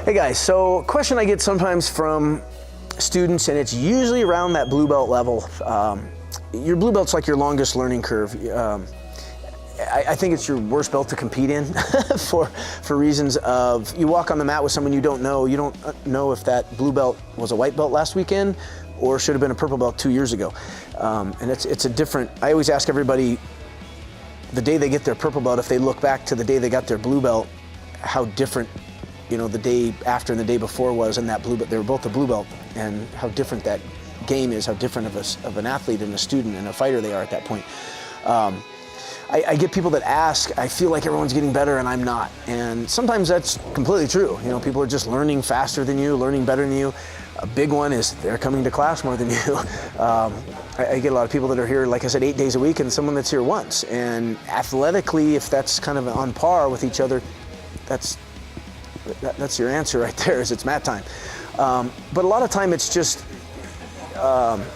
Hey guys, so a question I get sometimes from students, and it's usually around that blue belt level. Your blue belt's like your longest learning curve. I think it's your worst belt to compete in for reasons of you walk on the mat with someone you don't know if that blue belt was a white belt last weekend or should have been a purple belt 2 years ago. And it's a different, I always ask everybody the day they get their purple belt, if they look back to the day they got their blue belt, how different the day after and the day before was in that blue belt. They were both a blue belt, and how different that game is, how different of an athlete and a student and a fighter they are at that point. I get people that ask, I feel like everyone's getting better and I'm not. And sometimes that's completely true. People are just learning faster than you, learning better than you. A big one is they're coming to class more than you. I get a lot of people that are here, like I said, 8 days a week, and someone that's here once. And athletically, if that's kind of on par with each other, that's your answer right there, is it's mat time. But a lot of time it's just,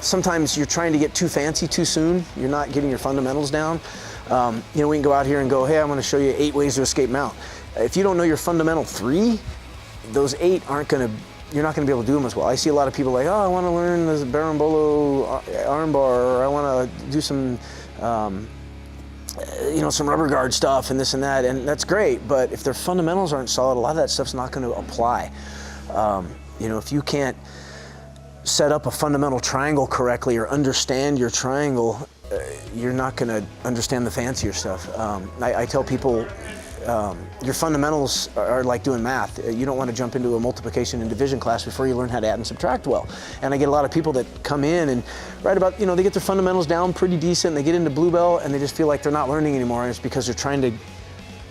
sometimes you're trying to get too fancy too soon. You're not getting your fundamentals down. We can go out here and go, hey, I'm going to show you 8 ways to escape mount. If you don't know your fundamental 3, those 8 you're not going to be able to do them as well. I see a lot of people like, oh, I want to learn the Berimbolo armbar, or I want to do some, some rubber guard stuff and this and that, and that's great. But if their fundamentals aren't solid, a lot of that stuff's not going to apply. If you can't set up a fundamental triangle correctly or understand your triangle, you're not going to understand the fancier stuff. I tell people, your fundamentals are like doing math. You don't want to jump into a multiplication and division class before you learn how to add and subtract well. And I get a lot of people that come in and right about, they get their fundamentals down pretty decent, and they get into blue belt and they just feel like they're not learning anymore, and it's because they're trying to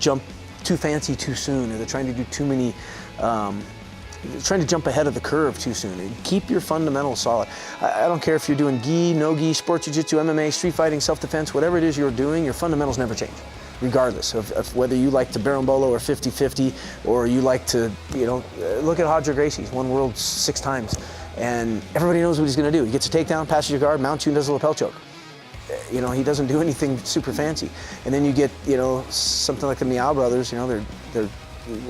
jump too fancy too soon, or they're trying to do too many, trying to jump ahead of the curve too soon. And keep your fundamentals solid. I don't care if you're doing gi, no gi, sport jiu-jitsu, MMA, street fighting, self-defense, whatever it is you're doing, your fundamentals never change, regardless of whether you like to Berimbolo or 50-50, or you like to, look at Gracie. He's won worlds 6 times, and everybody knows what he's going to do. He gets a takedown, passes your guard, mounts you, and does a lapel choke. He doesn't do anything super fancy. And then you get, something like the Meow brothers. They're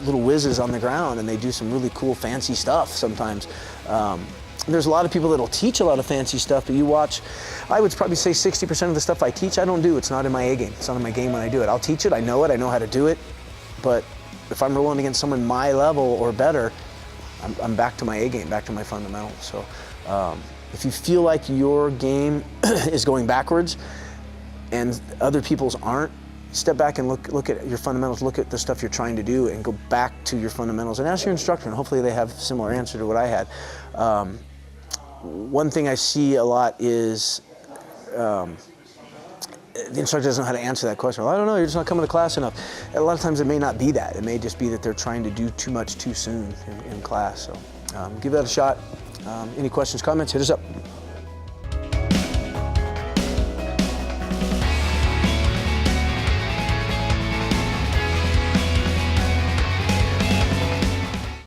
little whizzes on the ground, and they do some really cool fancy stuff sometimes. There's a lot of people that'll teach a lot of fancy stuff, but you watch, I would probably say 60% of the stuff I teach, I don't do. It's not in my A game. It's not in my game when I do it. I'll teach it, I know how to do it, but if I'm rolling against someone my level or better, I'm back to my A game, back to my fundamentals. So if you feel like your game is going backwards and other people's aren't, step back and look at your fundamentals, look at the stuff you're trying to do, and go back to your fundamentals and ask your instructor, and hopefully they have a similar answer to what I had. One thing I see a lot is the instructor doesn't know how to answer that question. Well, I don't know, you're just not coming to class enough. A lot of times it may not be that. It may just be that they're trying to do too much too soon in class. So give that a shot. Any questions, comments, hit us up.